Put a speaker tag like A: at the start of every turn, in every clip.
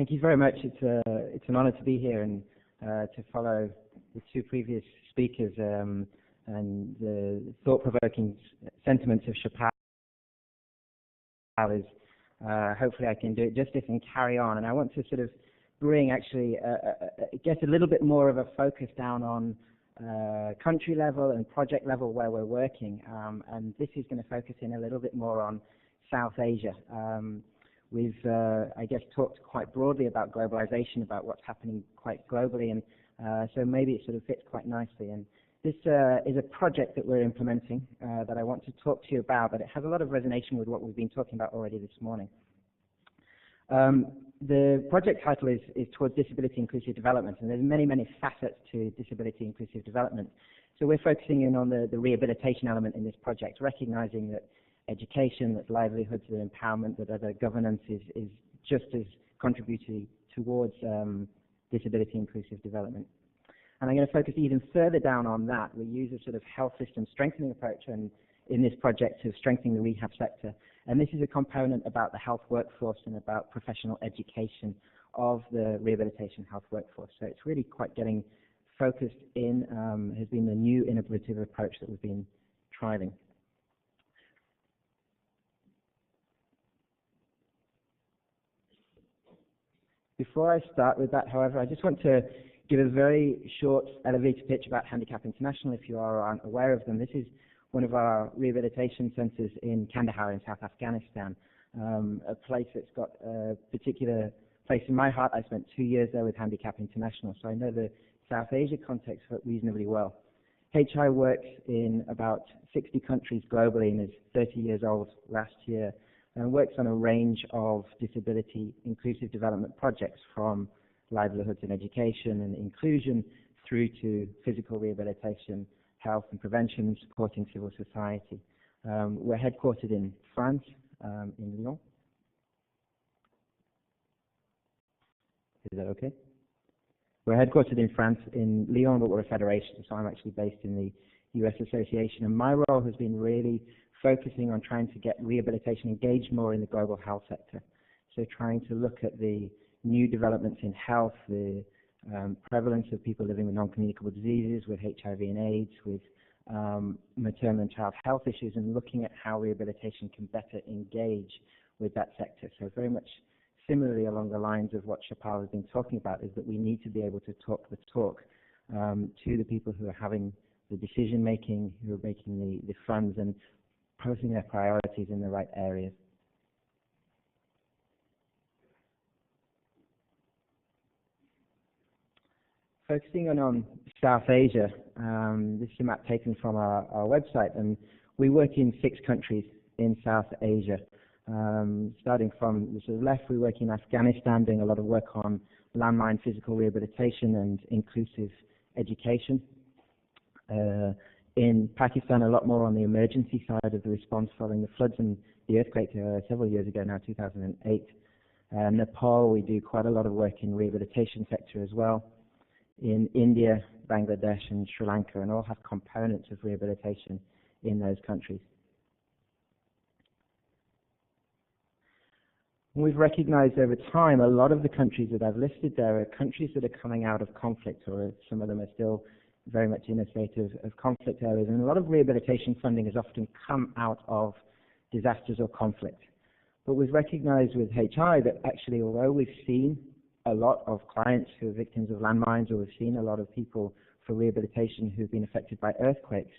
A: Thank you very much. It's an honor to be here and to follow the two previous speakers and the thought-provoking sentiments of Chappelle. Hopefully I can do it justice and carry on. And I want to sort of bring actually get a little bit more of a focus down on country level and project level where we're working. And this is going to focus in a little bit more on South Asia. We've, I guess, talked quite broadly about globalization, about what's happening quite globally, and so maybe it sort of fits quite nicely. And this is a project that we're implementing that I want to talk to you about, but it has a lot of resonance with what we've been talking about already this morning. The project title is Towards Disability Inclusive Development, and there's many, many facets to disability inclusive development. So we're focusing in on the rehabilitation element in this project, recognizing that education, that livelihoods, that empowerment, that other governance is just as contributory towards disability inclusive development. And I'm going to focus even further down on that. We use a sort of health system strengthening approach in this project of strengthening the rehab sector. And this is a component about the health workforce and about professional education of the rehabilitation health workforce. So it's really quite getting focused in, has been the new innovative approach that we've been trialing. Before I start with that, however, I just want to give a very short elevator pitch about Handicap International, if you aren't aware of them. This is one of our rehabilitation centers in Kandahar in South Afghanistan, a place that's got a particular place in my heart. I spent 2 years there with Handicap International, so I know the South Asia context reasonably well. HI works in about 60 countries globally and is 30 years old last year, and works on a range of disability inclusive development projects, from livelihoods and education and inclusion through to physical rehabilitation, health and prevention, supporting civil society. We're headquartered in France, in Lyon. Is that okay? We're headquartered in France, in Lyon, but we're a federation, so I'm actually based in the US Association, and my role has been really focusing on trying to get rehabilitation engaged more in the global health sector. So trying to look at the new developments in health, the prevalence of people living with non-communicable diseases, with HIV and AIDS, with maternal and child health issues, and looking at how rehabilitation can better engage with that sector. So very much similarly along the lines of what Chappelle has been talking about, is that we need to be able to talk the talk to the people who are having the decision making, who are making the funds and posing their priorities in the right areas. Focusing on South Asia, this is a map taken from our website, and we work in 6 countries in South Asia. Starting from the sort of left, we work in Afghanistan, doing a lot of work on landmine physical rehabilitation and inclusive education. In Pakistan, a lot more on the emergency side of the response following the floods and the earthquake several years ago now, 2008. Nepal, we do quite a lot of work in rehabilitation sector as well. In India, Bangladesh and Sri Lanka, and all have components of rehabilitation in those countries. We've recognized over time a lot of the countries that I've listed there are countries that are coming out of conflict, or some of them are still very much in a state of conflict areas, and a lot of rehabilitation funding has often come out of disasters or conflict. But we've recognized with HI that actually, although we've seen a lot of clients who are victims of landmines, or we've seen a lot of people for rehabilitation who've been affected by earthquakes,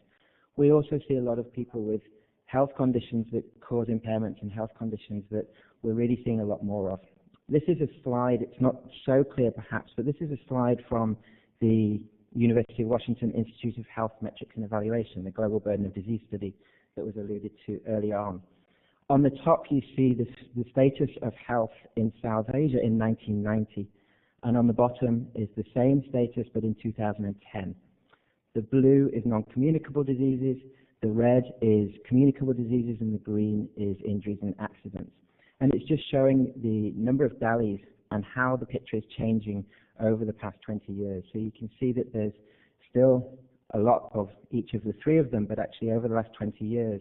A: we also see a lot of people with health conditions that cause impairments and health conditions that we're really seeing a lot more of. This is a slide, it's not so clear perhaps, but this is a slide from the University of Washington Institute of Health Metrics and Evaluation, the Global Burden of Disease study that was alluded to earlier on. On the top you see the status of health in South Asia in 1990, and on the bottom is the same status but in 2010. The blue is non-communicable diseases, the red is communicable diseases, and the green is injuries and accidents. And it's just showing the number of DALYs and how the picture is changing over the past 20 years. So you can see that there's still a lot of each of the 3 of them, but actually over the last 20 years,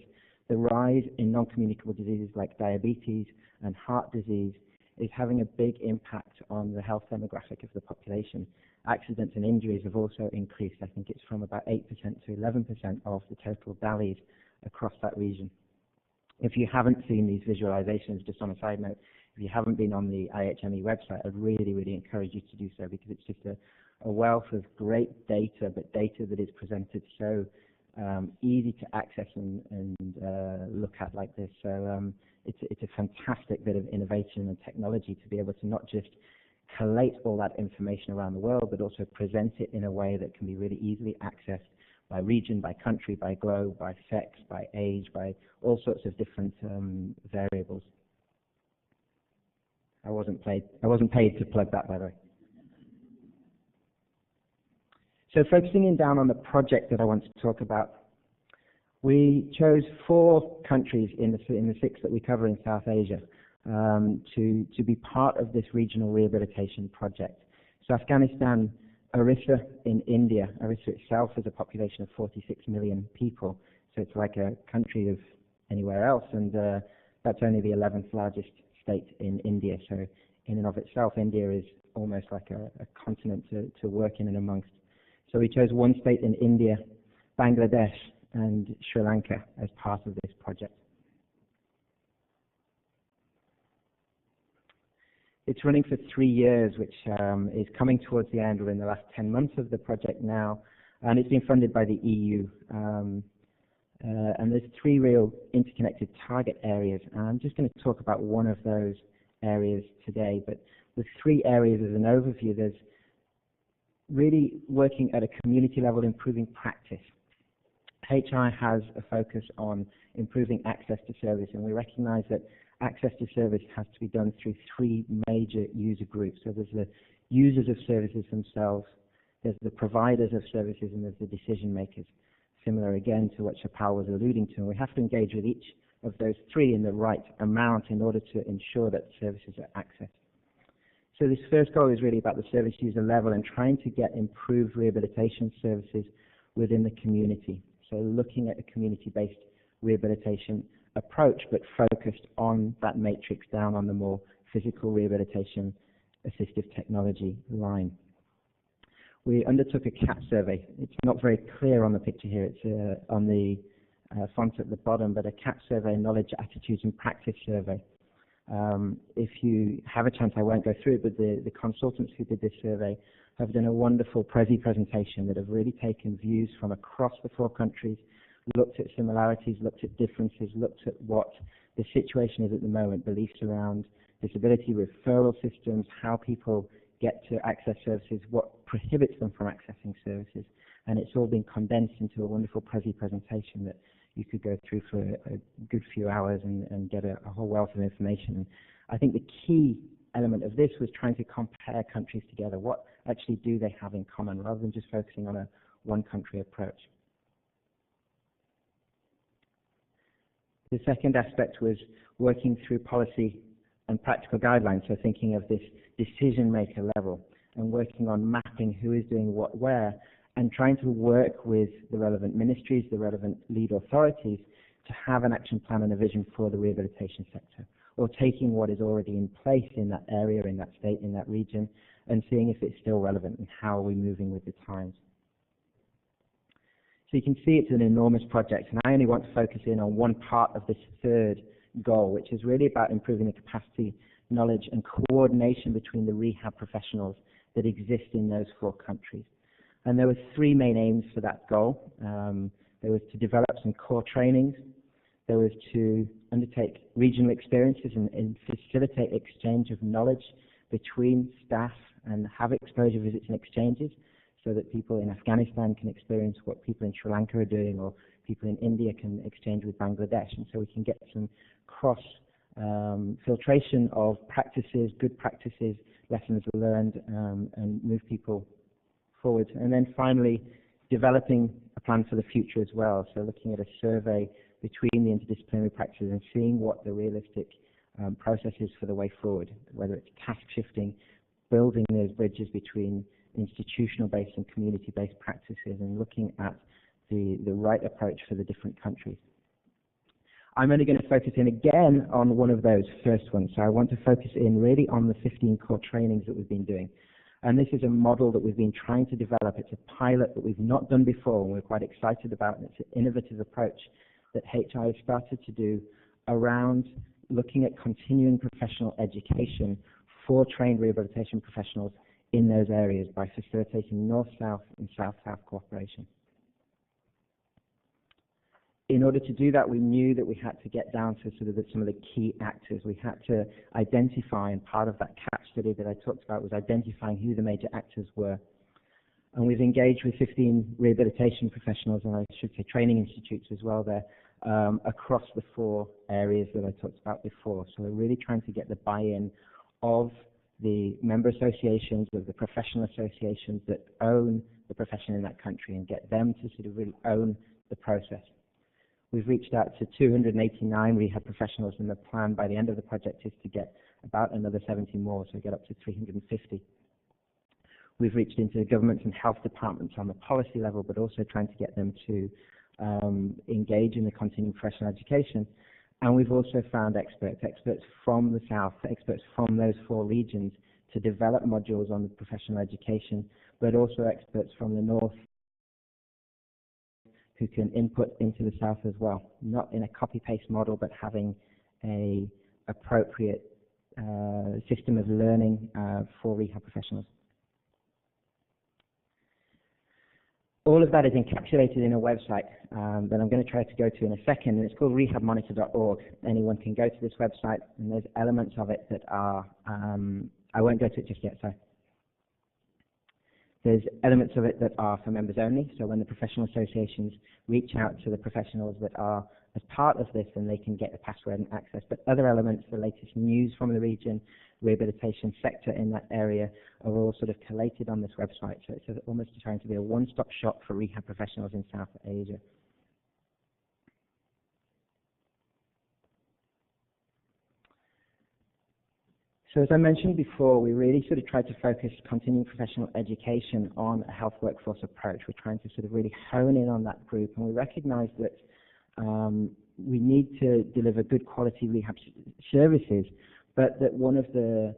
A: the rise in non-communicable diseases like diabetes and heart disease is having a big impact on the health demographic of the population. Accidents and injuries have also increased. I think it's from about 8% to 11% of the total DALYs across that region. If you haven't seen these visualizations, just on a side note, if you haven't been on the IHME website, I'd really, really encourage you to do so, because it's just a wealth of great data, but data that is presented so easy to access and look at like this. So it's a fantastic bit of innovation and technology to be able to not just collate all that information around the world, but also present it in a way that can be really easily accessed by region, by country, by globe, by sex, by age, by all sorts of different variables. I wasn't paid to plug that, by the way. So focusing in down on the project that I want to talk about, we chose 4 countries in the 6 that we cover in South Asia to be part of this regional rehabilitation project. So Afghanistan, Orissa in India. Orissa itself has a population of 46 million people, so it's like a country of anywhere else, and that's only the 11th largest state in India. So in and of itself, India is almost like a continent to work in and amongst. So we chose 1 state in India, Bangladesh, and Sri Lanka as part of this project. It's running for 3 years, which is coming towards the end. We're in the last 10 months of the project now, and it's been funded by the EU. And there's 3 real interconnected target areas, and I'm just going to talk about one of those areas today. But the 3 areas as an overview. There's really working at a community level, improving practice. HI has a focus on improving access to service, and we recognize that access to service has to be done through 3 major user groups. So there's the users of services themselves, there's the providers of services, and there's the decision makers. Similar again to what Chapal was alluding to, and we have to engage with each of those 3 in the right amount in order to ensure that services are accessed. So this first goal is really about the service user level and trying to get improved rehabilitation services within the community. So looking at a community-based rehabilitation approach, but focused on that matrix down on the more physical rehabilitation assistive technology line. We undertook a CAP survey. It's not very clear on the picture here. It's on the font at the bottom, but a CAP survey, knowledge, attitudes and practice survey. If you have a chance, I won't go through it, but the consultants who did this survey have done a wonderful presentation that have really taken views from across the 4 countries, looked at similarities, looked at differences, looked at what the situation is at the moment, beliefs around disability referral systems, how people get to access services, what prohibits them from accessing services. And it's all been condensed into a wonderful presentation that you could go through for a good few hours and get a whole wealth of information. And I think the key element of this was trying to compare countries together. What actually do they have in common, rather than just focusing on a one-country approach. The second aspect was working through policy and practical guidelines, so thinking of this decision-maker level and working on mapping who is doing what where, and trying to work with the relevant ministries, the relevant lead authorities, to have an action plan and a vision for the rehabilitation sector, or taking what is already in place in that area, in that state, in that region, and seeing if it's still relevant and how are we moving with the times. So you can see it's an enormous project, and I only want to focus in on one part of this third goal, which is really about improving the capacity, knowledge and coordination between the rehab professionals that exist in those 4 countries. And there were 3 main aims for that goal. There was to develop some core trainings, there was to undertake regional experiences and facilitate exchange of knowledge between staff and have exposure visits and exchanges, so that people in Afghanistan can experience what people in Sri Lanka are doing, or people in India can exchange with Bangladesh, and so we can get some cross filtration of practices, good practices, lessons learned, and move people forward. And then finally, developing a plan for the future as well, so looking at a survey between the interdisciplinary practices and seeing what the realistic process is for the way forward, whether it's task shifting, building those bridges between institutional-based and community-based practices, and looking at the right approach for the different countries. I'm only going to focus in again on one of those first ones. So I want to focus in really on the 15 core trainings that we've been doing. And this is a model that we've been trying to develop. It's a pilot that we've not done before, and we're quite excited about it. It's an innovative approach that HI has started to do around looking at continuing professional education for trained rehabilitation professionals in those areas by facilitating North-South and South-South cooperation. In order to do that, we knew that we had to get down to sort of some of the key actors. We had to identify, and part of that CAP study that I talked about was identifying who the major actors were. And we've engaged with 15 rehabilitation professionals, and I should say training institutes as well there, across the 4 areas that I talked about before. So we're really trying to get the buy-in of the member associations, of the professional associations that own the profession in that country, and get them to sort of really own the process. We've reached out to 289 rehab professionals, and the plan by the end of the project is to get about another 70 more, so get up to 350. We've reached into governments and health departments on the policy level, but also trying to get them to engage in the continuing professional education. And we've also found experts from the South, experts from those 4 regions to develop modules on the professional education, but also experts from the North who can input into the South as well, not in a copy-paste model, but having a appropriate system of learning for rehab professionals. All of that is encapsulated in a website that I'm going to try to go to in a second, and it's called rehabmonitor.org. Anyone can go to this website, and there's elements of it that are, I won't go to it just yet, sorry. There's elements of it that are for members only, so when the professional associations reach out to the professionals that are as part of this, then they can get the password and access. But other elements, the latest news from the region, rehabilitation sector in that area, are all sort of collated on this website. So it's almost trying to be a one-stop shop for rehab professionals in South Asia. So as I mentioned before, we really sort of tried to focus continuing professional education on a health workforce approach. We're trying to sort of really hone in on that group, and we recognize that we need to deliver good quality rehab services, but that one of the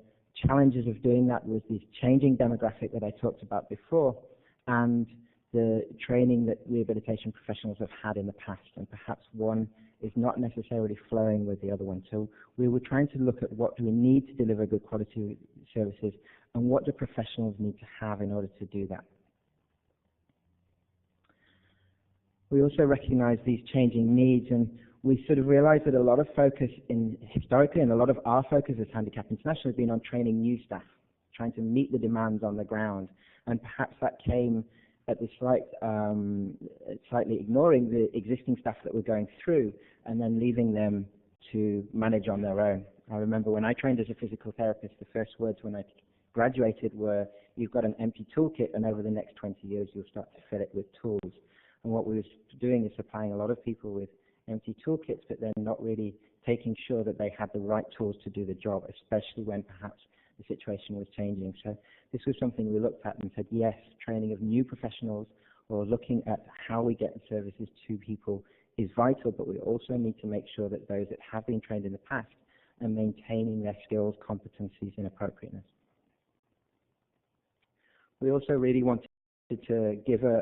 A: challenges of doing that was this changing demographic that I talked about before, and the training that rehabilitation professionals have had in the past, and perhaps one is not necessarily flowing with the other one. So we were trying to look at what do we need to deliver good quality services, and what do professionals need to have in order to do that. We also recognize these changing needs, and we sort of realized that a lot of focus historically, and a lot of our focus as Handicap International has been on training new staff, trying to meet the demands on the ground, and perhaps that came at the slightly ignoring the existing staff that we're going through and then leaving them to manage on their own. I remember when I trained as a physical therapist, the first words when I graduated were, you've got an empty toolkit, and over the next 20 years you'll start to fill it with tools. And what we were doing is supplying a lot of people with empty toolkits, but then not really taking sure that they had the right tools to do the job, especially when perhaps the situation was changing. So this was something we looked at and said, yes, training of new professionals or looking at how we get services to people is vital, but we also need to make sure that those that have been trained in the past are maintaining their skills, competencies, and appropriateness. We also really wanted to give a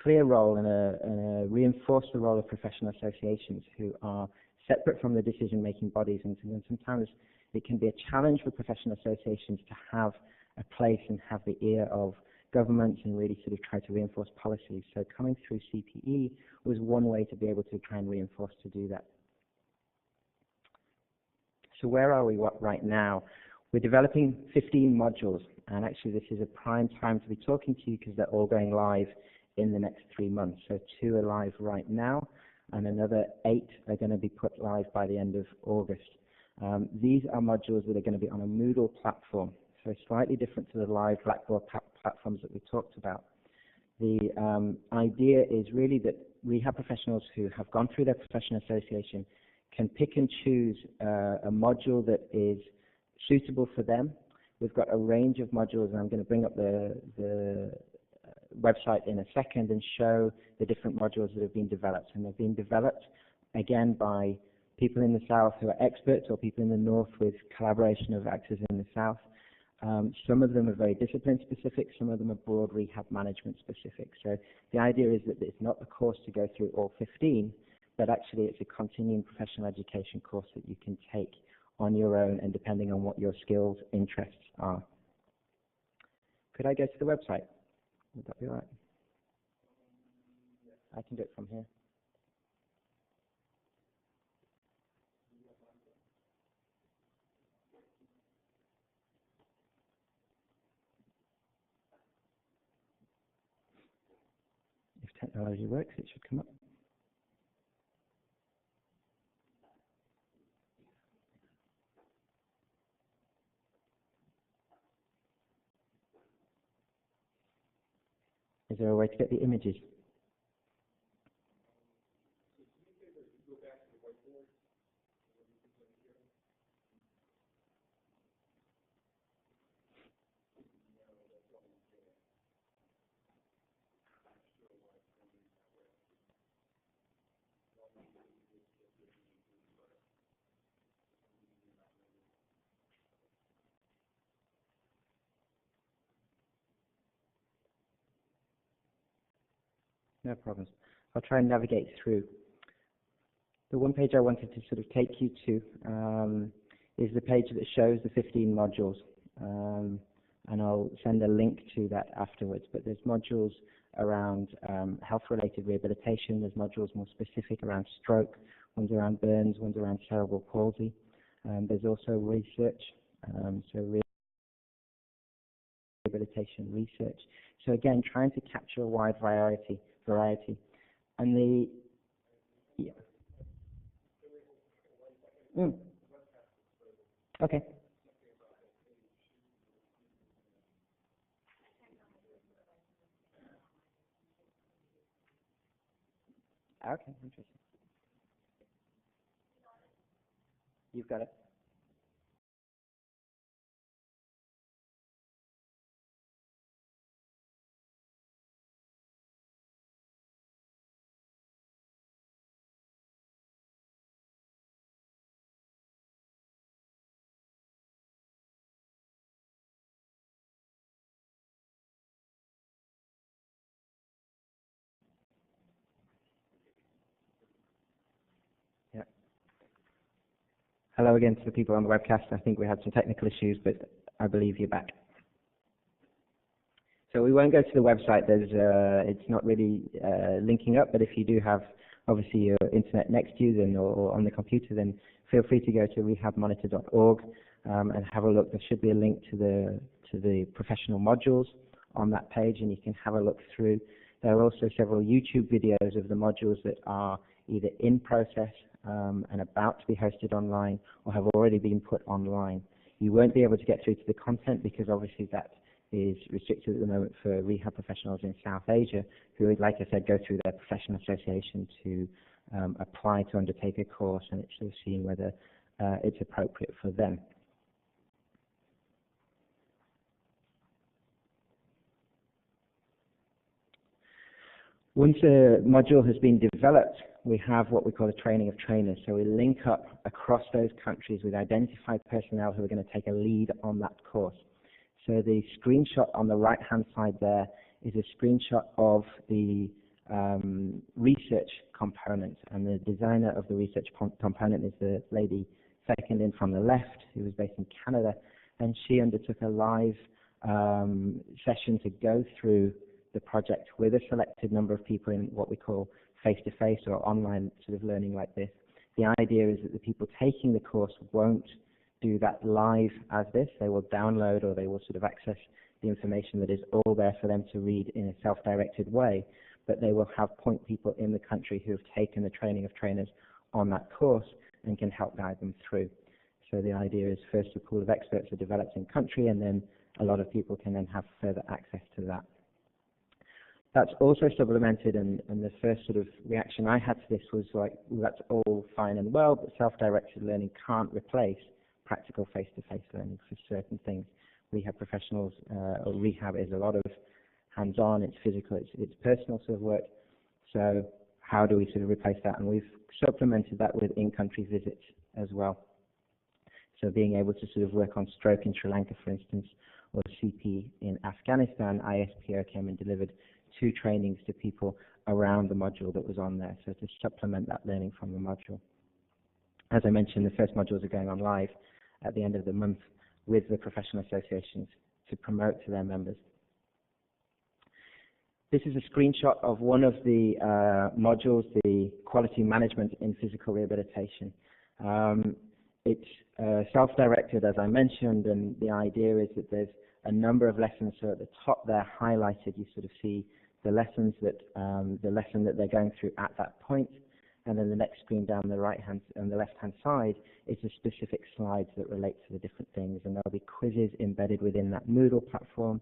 A: clear role and reinforce the role of professional associations who are separate from the decision-making bodies, and sometimes it can be a challenge for professional associations to have a place and have the ear of governments and really sort of try to reinforce policies. So coming through CPE was one way to be able to try and reinforce to do that. So where are we right now? We're developing 15 modules, and actually this is a prime time to be talking to you because they're all going live in the next 3 months. So 2 are live right now, and another 8 are going to be put live by the end of August. These are modules that are going to be on a Moodle platform, so slightly different to the live Blackboard platforms that we talked about. The idea is really that rehab professionals who have gone through their professional association can pick and choose a module that is suitable for them. We've got a range of modules, and I'm going to bring up the website in a second and show the different modules that have been developed. And they've been developed, again, by people in the south who are experts, or people in the north with collaboration of actors in the south. Some of them are very discipline specific, some of them are broad rehab management specific. So the idea is that it's not a course to go through all 15, but actually it's a continuing professional education course that you can take on your own and depending on what your skills, interests are. Could I go to the website? Would that be all right? I can do it from here. If technology works, it should come up. Is there a way to get the images? No problems. I'll try and navigate through. The one page I wanted to sort of take you to is the page that shows the 15 modules, and I'll send a link to that afterwards. But there's modules around health-related rehabilitation, there's modules more specific around stroke, ones around burns, ones around cerebral palsy. There's also research, so rehabilitation research. So again, trying to capture a wide variety. And the yeah. Okay. Okay, interesting. You've got it. Yeah. Hello again to the people on the webcast. I think we had some technical issues, but I believe you're back. So we won't go to the website. It's not really linking up, but if you do have obviously your internet next to you then, or on the computer, then feel free to go to rehabmonitor.org and have a look. There should be a link to the professional modules on that page, and you can have a look through. There are also several YouTube videos of the modules that are either in process and about to be hosted online, or have already been put online. You won't be able to get through to the content because obviously that is restricted at the moment for rehab professionals in South Asia who would, like I said, go through their professional association to apply to undertake a course, and it's sort of seeing whether it's appropriate for them. Once a module has been developed, we have what we call a training of trainers. So we link up across those countries with identified personnel who are going to take a lead on that course. So the screenshot on the right-hand side there is a screenshot of the research component, and the designer of the research component is the lady second in from the left, who was based in Canada, and she undertook a live session to go through the project with a selected number of people in what we call face-to-face or online sort of learning like this. The idea is that the people taking the course won't do that live as this. They will download, or they will sort of access the information that is all there for them to read in a self-directed way, but they will have point people in the country who have taken the training of trainers on that course and can help guide them through. So the idea is first a pool of experts are developed in country, and then a lot of people can then have further access to that. That's also supplemented, and the first sort of reaction I had to this was like, well, that's all fine and well, but self-directed learning can't replace practical face-to-face learning for certain things. Rehab professionals, or rehab is a lot of hands-on, it's physical, it's personal sort of work. So how do we sort of replace that? And we've supplemented that with in-country visits as well. So being able to sort of work on stroke in Sri Lanka, for instance, or CP in Afghanistan, ISPO came and delivered 2 trainings to people around the module that was on there, so to supplement that learning from the module. As I mentioned, the first modules are going on live at the end of the month with the professional associations to promote to their members. This is a screenshot of one of the modules, the quality management in physical rehabilitation. It's self-directed, as I mentioned, and the idea is that there's a number of lessons. So at the top there, highlighted, you sort of see the lessons that the lesson that they're going through at that point, and then the next screen down the right-hand and the left-hand side is the specific slides that relate to the different things, and there'll be quizzes embedded within that Moodle platform,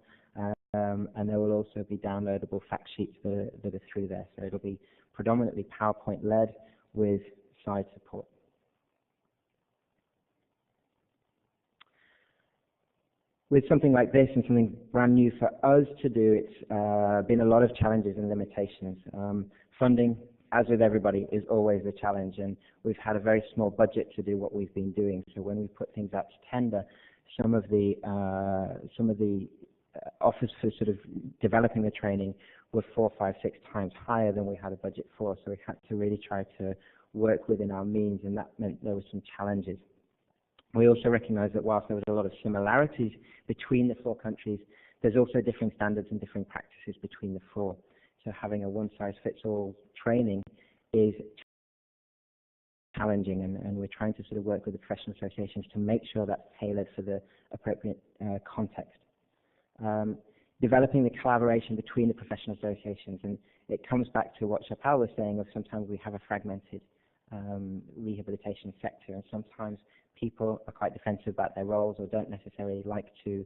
A: and there will also be downloadable fact sheets that are through there. So it'll be predominantly PowerPoint-led with slide support. With something like this and something brand new for us to do, it's been a lot of challenges and limitations. Funding, as with everybody, is always a challenge, and we've had a very small budget to do what we've been doing. So when we put things out to tender, some of the offers for sort of developing the training were 4, 5, 6 times higher than we had a budget for. So we had to really try to work within our means, and that meant there were some challenges. We also recognize that whilst there was a lot of similarities between the 4 countries, there's also different standards and different practices between the 4. So having a one-size-fits-all training is challenging, and we're trying to sort of work with the professional associations to make sure that's tailored for the appropriate context. Developing the collaboration between the professional associations, and it comes back to what Chapal was saying of sometimes we have a fragmented rehabilitation sector, and sometimes people are quite defensive about their roles or don't necessarily like to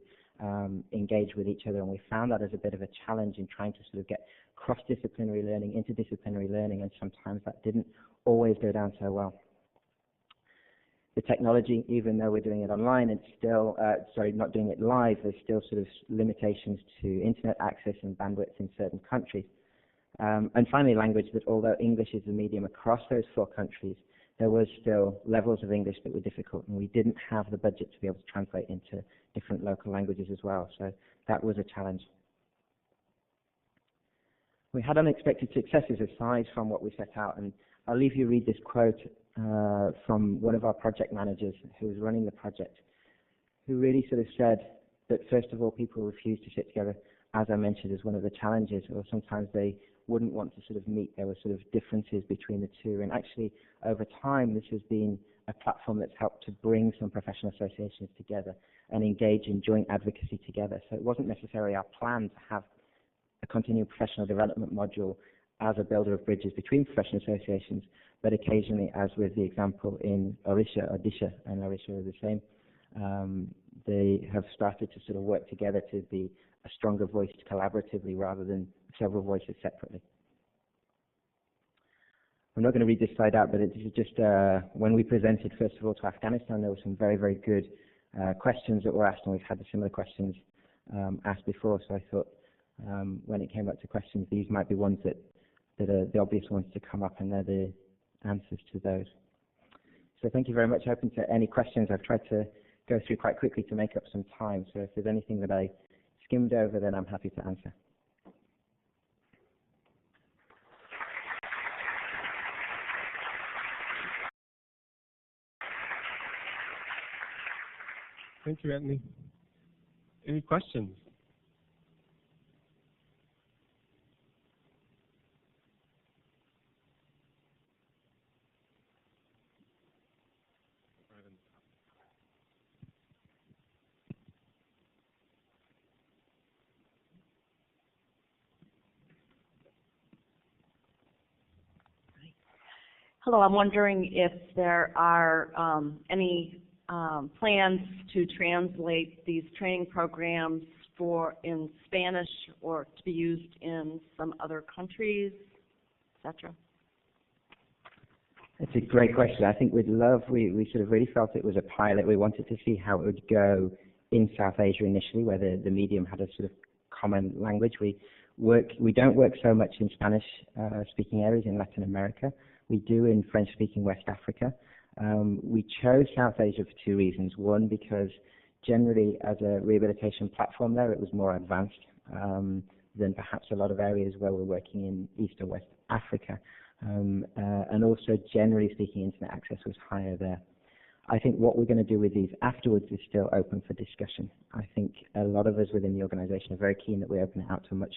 A: engage with each other, and we found that as a bit of a challenge in trying to sort of get cross-disciplinary learning, interdisciplinary learning, and sometimes that didn't always go down so well. The technology, even though we're doing it online, it's still, not doing it live, there's still sort of limitations to internet access and bandwidth in certain countries. And finally, language, that although English is the medium across those 4 countries, there was still levels of English that were difficult, and we didn't have the budget to be able to translate into different local languages as well, so that was a challenge. We had unexpected successes aside from what we set out, and I'll leave you read this quote from one of our project managers who was running the project, who really sort of said that first of all, people refused to sit together, as I mentioned, as one of the challenges, or sometimes they wouldn't want to sort of meet. There were sort of differences between the 2, and actually over time this has been a platform that's helped to bring some professional associations together and engage in joint advocacy together. So it wasn't necessarily our plan to have a continuing professional development module as a builder of bridges between professional associations, but occasionally, as with the example in Odisha and Odisha are the same, they have started to sort of work together to be a stronger voice collaboratively rather than several voices separately. I'm not going to read this slide out, but it's just when we presented, first of all, to Afghanistan, there were some very, very good questions that were asked, and we've had the similar questions asked before, so I thought when it came up to questions, these might be ones that are the obvious ones to come up, and they're the answers to those. So thank you very much. Open to any questions. I've tried to go through quite quickly to make up some time, so if there's anything that I skimmed over, then I'm happy to answer.
B: Thank you, Antony. Any questions?
C: Hello, I'm wondering if there are any plans to translate these training programs in Spanish or to be used in some other countries, etc.
A: It's a great question. I think we'd love, we sort of really felt it was a pilot. We wanted to see how it would go in South Asia initially, where the medium had a sort of common language. We don't work so much in Spanish speaking areas in Latin America. we do in French-speaking West Africa. We chose South Asia for two reasons. One, because generally as a rehabilitation platform there, it was more advanced than perhaps a lot of areas where we're working in East or West Africa. And also, generally speaking, internet access was higher there. I think what we're going to do with these afterwards is still open for discussion. I think a lot of us within the organization are very keen that we open it out to a much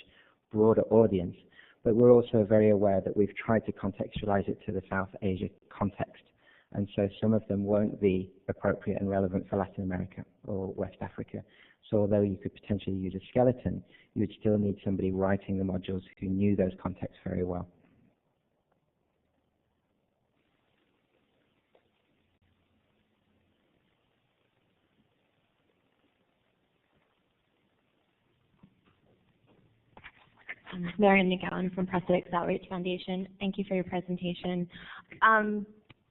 A: broader audience, but we're also very aware that we've tried to contextualize it to the South Asia context. And so some of them won't be appropriate and relevant for Latin America or West Africa. So although you could potentially use a skeleton, you would still need somebody writing the modules who knew those contexts very well.
D: Marian McGowan from Prosthetics Outreach Foundation. Thank you for your presentation.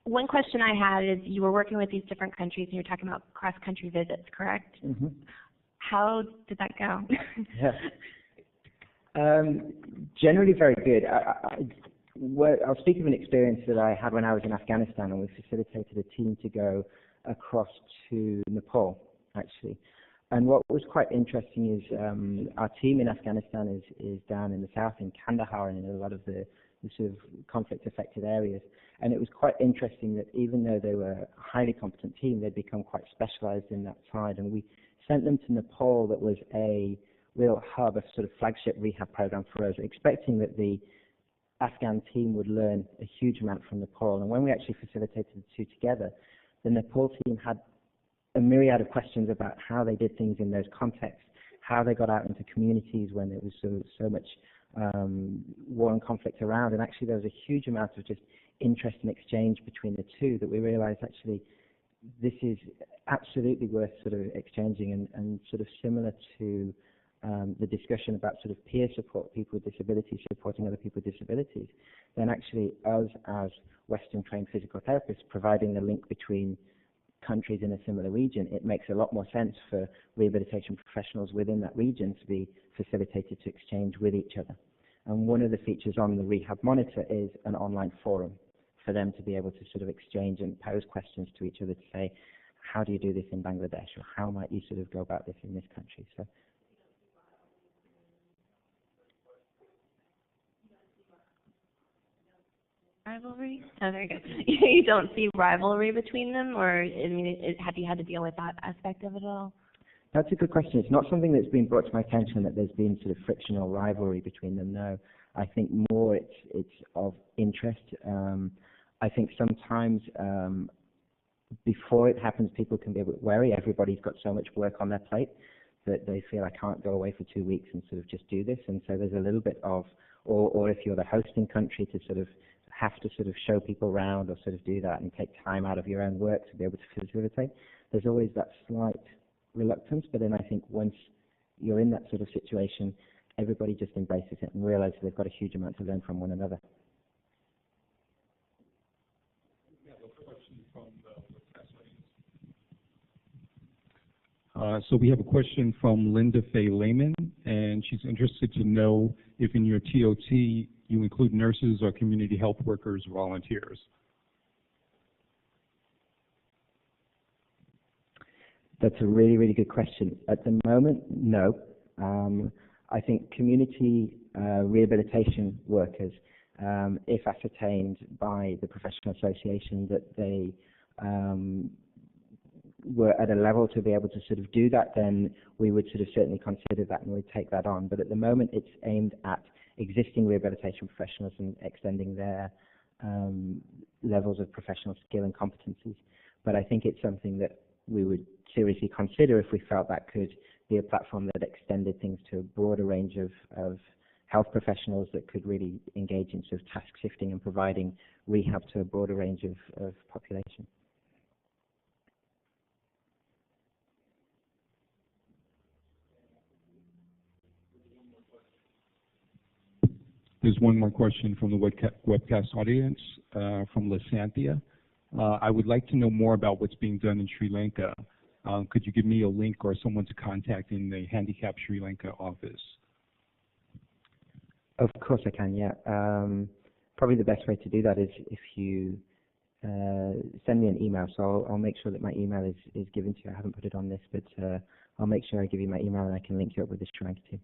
D: One question I had is you were working with these different countries and you were talking about cross-country visits, correct? Mm-hmm. How did that go?
A: Yeah. Generally very good. I'll speak of an experience that I had when I was in Afghanistan, and we facilitated a team to go across to Nepal, actually. And what was quite interesting is our team in Afghanistan is down in the south, in Kandahar, and in a lot of the sort of conflict-affected areas. And it was quite interesting that even though they were a highly competent team, they'd become quite specialized in that side. And we sent them to Nepal, that was a real hub, a sort of flagship rehab program for us, expecting that the Afghan team would learn a huge amount from Nepal. And when we actually facilitated the two together, the Nepal team had a myriad of questions about how they did things in those contexts, how they got out into communities when there was so much war and conflict around. And actually there was a huge amount of just interest and exchange between the two that we realized actually this is absolutely worth sort of exchanging, and sort of similar to the discussion about sort of peer support, people with disabilities supporting other people with disabilities, then actually us as Western trained physical therapists providing the link between countries in a similar region, it makes a lot more sense for rehabilitation professionals within that region to be facilitated to exchange with each other. And one of the features on the Rehab Monitor is an online forum for them to be able to sort of exchange and pose questions to each other to say, how do you do this in Bangladesh, or how might you sort of go about this in this country? So.
D: Rivalry? Oh, very good. You don't see rivalry between them, or I mean, have you had to deal with that aspect of it all?
A: That's a good question. It's not something that's been brought to my attention that there's been sort of friction or rivalry between them. No, I think more it's of interest. I think sometimes before it happens, people can be a bit wary. Everybody's got so much work on their plate that they feel I can't go away for 2 weeks and sort of just do this. And so there's a little bit of, or if you're the hosting country, to sort of have to sort of show people around or sort of do that and take time out of your own work to be able to facilitate. There's always that slight reluctance, but then I think once you're in that sort of situation, everybody just embraces it and realizes they've got a huge amount to learn from one another.
E: We have a question from So we have a question from Linda Faye Lehman, and she's interested to know if in your TOT you include nurses or community health workers, volunteers.
A: That's a really, really good question. At the moment, no. I think community rehabilitation workers, if ascertained by the professional association that they were at a level to be able to sort of do that, then we would sort of certainly consider that and we'd take that on. But at the moment, it's aimed at existing rehabilitation professionals and extending their levels of professional skill and competencies. But I think it's something that we would seriously consider if we felt that could be a platform that extended things to a broader range of health professionals that could really engage in sort of task shifting and providing rehab to a broader range of population.
E: There's one more question from the webcast audience from Lysanthia. I would like to know more about what's being done in Sri Lanka. Could you give me a link or someone to contact in the Handicap Sri Lanka office?
A: Of course I can, yeah. probably the best way to do that is if you send me an email. So I'll make sure that my email is given to you. I haven't put it on this, but I'll make sure I give you my email and I can link you up with the Sri Lanka team.